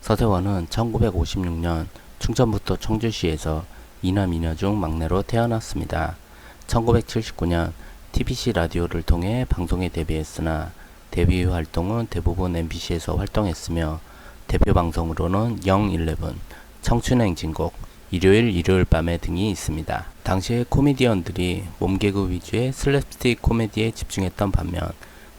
서세원은 1956년 충청북도 청주시에서 이남 이녀 중 막내로 태어났습니다. 1979년 TBC 라디오를 통해 방송에 데뷔했으나 데뷔 활동은 대부분 MBC에서 활동했으며 대표 방송으로는 영11, 청춘행진곡, 일요일 밤에 등이 있습니다. 당시의 코미디언들이 몸개그 위주의 슬랩스틱 코미디에 집중했던 반면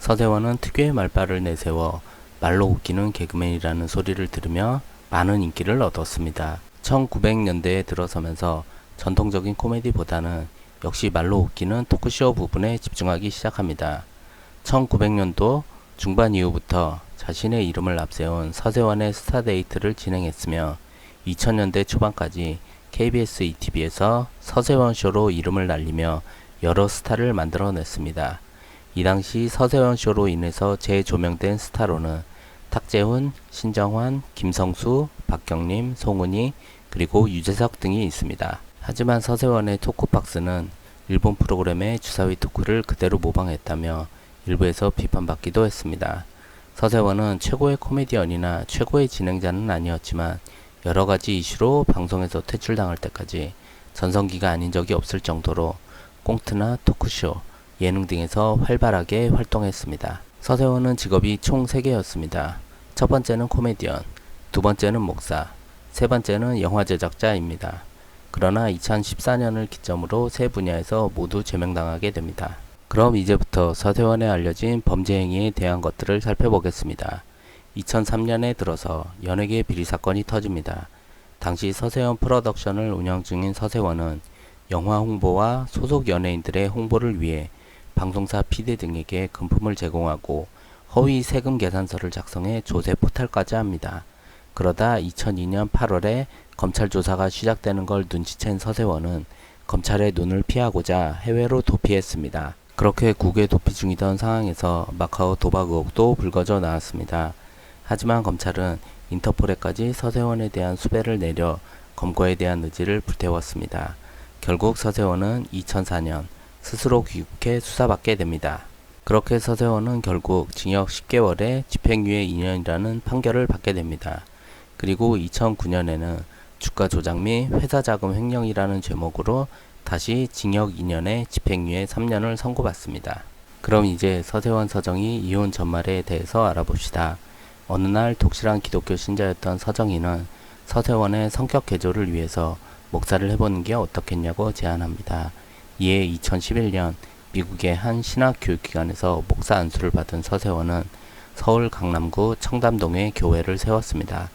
서세원은 특유의 말발을 내세워 말로 웃기는 개그맨이라는 소리를 들으며 많은 인기를 얻었습니다. 1900년대에 들어서면서 전통적인 코미디보다는 역시 말로 웃기는 토크쇼 부분에 집중하기 시작합니다. 1900년도 중반 이후부터 자신의 이름을 앞세운 서세원의 스타데이트를 진행했으며 2000년대 초반까지 KBS ETV에서 서세원쇼로 이름을 날리며 여러 스타를 만들어냈습니다. 이 당시 서세원쇼로 인해서 재조명된 스타로는 탁재훈, 신정환, 김성수, 박경림, 송은이, 그리고 유재석 등이 있습니다. 하지만 서세원의 토크박스는 일본 프로그램의 주사위 토크를 그대로 모방했다며 일부에서 비판받기도 했습니다. 서세원은 최고의 코미디언이나 최고의 진행자는 아니었지만 여러가지 이슈로 방송에서 퇴출당할 때까지 전성기가 아닌 적이 없을 정도로 꽁트나 토크쇼, 예능 등에서 활발하게 활동했습니다. 서세원은 직업이 총 3개였습니다. 첫 번째는 코미디언, 두 번째는 목사, 세 번째는 영화 제작자입니다. 그러나 2014년을 기점으로 세 분야에서 모두 제명당하게 됩니다. 그럼 이제부터 서세원에 알려진 범죄 행위에 대한 것들을 살펴보겠습니다. 2003년에 들어서 연예계 비리 사건이 터집니다. 당시 서세원 프로덕션을 운영 중인 서세원은 영화 홍보와 소속 연예인들의 홍보를 위해 방송사 PD 등에게 금품을 제공하고 허위 세금 계산서를 작성해 조세 포탈까지 합니다. 그러다 2002년 8월에 검찰 조사가 시작되는 걸 눈치챈 서세원은 검찰의 눈을 피하고자 해외로 도피했습니다. 그렇게 국외 도피 중이던 상황에서 마카오 도박 의혹도 불거져 나왔습니다. 하지만 검찰은 인터폴에까지 서세원에 대한 수배를 내려 검거에 대한 의지를 불태웠습니다. 결국 서세원은 2004년 스스로 귀국해 수사받게 됩니다. 그렇게 서세원은 결국 징역 10개월에 집행유예 2년이라는 판결을 받게 됩니다. 그리고 2009년에는 주가 조작 및 회사 자금 횡령이라는 제목으로 다시 징역 2년에 집행유예 3년을 선고받습니다. 그럼 이제 서세원 서정희 이혼 전말에 대해서 알아봅시다. 어느 날 독실한 기독교 신자였던 서정희는 서세원의 성격 개조를 위해서 목사를 해보는 게 어떻겠냐고 제안합니다. 이에 2011년 미국의 한 신학교육기관에서 목사 안수를 받은 서세원은 서울 강남구 청담동에 교회를 세웠습니다.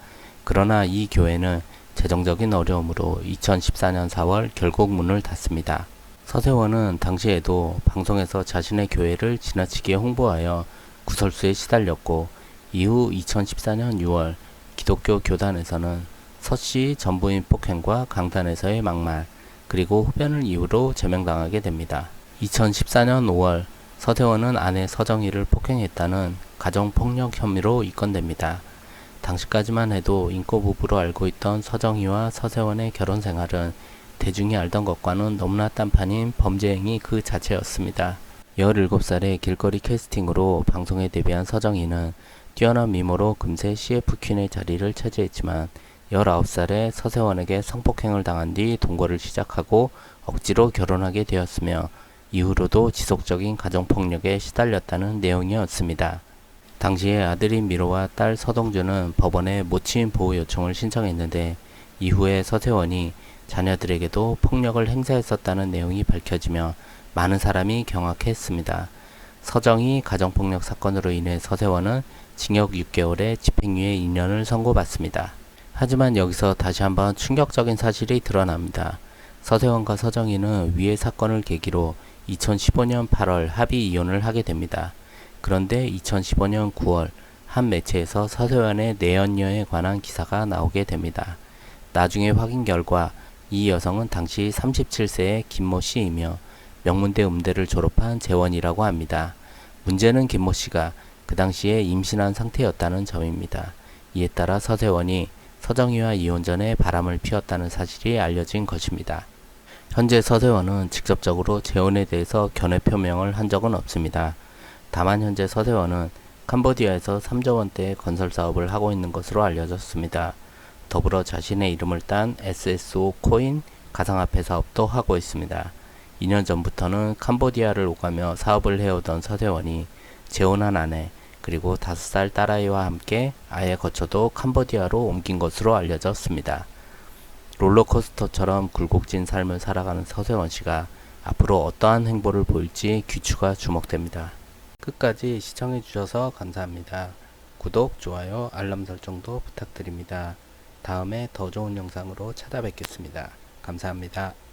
그러나 이 교회는 재정적인 어려움으로 2014년 4월 결국 문을 닫습니다. 서세원은 당시에도 방송에서 자신의 교회를 지나치게 홍보하여 구설수에 시달렸고 이후 2014년 6월 기독교 교단에서는 서씨 전부인 폭행과 강단에서의 막말, 그리고 흡연을 이유로 제명당하게 됩니다. 2014년 5월 서세원은 아내 서정희를 폭행했다는 가정폭력 혐의로 입건됩니다. 당시까지만 해도 인꼬부부로 알고 있던 서정희와 서세원의 결혼 생활은 대중이 알던 것과는 너무나 딴판인 범죄 행위 그 자체였습니다. 17살의 길거리 캐스팅으로 방송에 데뷔한 서정희는 뛰어난 미모로 금세 CF퀸의 자리를 차지했지만 19살에 서세원에게 성폭행을 당한 뒤 동거를 시작하고 억지로 결혼하게 되었으며 이후로도 지속적인 가정폭력에 시달렸다는 내용이었습니다. 당시에 아들인 미로와 딸 서동주는 법원에 모친 보호 요청을 신청했는데 이후에 서세원이 자녀들에게도 폭력을 행사했었다는 내용이 밝혀지며 많은 사람이 경악했습니다. 서정희 가정폭력 사건으로 인해 서세원은 징역 6개월에 집행유예 2년을 선고받습니다. 하지만 여기서 다시 한번 충격적인 사실이 드러납니다. 서세원과 서정희는 위의 사건을 계기로 2015년 8월 합의 이혼을 하게 됩니다. 그런데 2015년 9월 한 매체에서 서세원의 내연녀에 관한 기사가 나오게 됩니다. 나중에 확인 결과 이 여성은 당시 37세의 김모 씨이며 명문대 음대를 졸업한 재원이라고 합니다. 문제는 김모 씨가 그 당시에 임신한 상태였다는 점입니다. 이에 따라 서세원이 서정희와 이혼 전에 바람을 피웠다는 사실이 알려진 것입니다. 현재 서세원은 직접적으로 재혼에 대해서 견해 표명을 한 적은 없습니다. 다만 현재 서세원은 캄보디아에서 3조 원대의 건설 사업을 하고 있는 것으로 알려졌습니다. 더불어 자신의 이름을 딴 SSO 코인 가상화폐 사업도 하고 있습니다. 2년 전부터는 캄보디아를 오가며 사업을 해오던 서세원이 재혼한 아내 그리고 5살 딸아이와 함께 아예 거처도 캄보디아로 옮긴 것으로 알려졌습니다. 롤러코스터처럼 굴곡진 삶을 살아가는 서세원 씨가 앞으로 어떠한 행보를 보일지 귀추가 주목됩니다. 끝까지 시청해 주셔서 감사합니다. 구독, 좋아요, 알람 설정도 부탁드립니다. 다음에 더 좋은 영상으로 찾아뵙겠습니다. 감사합니다.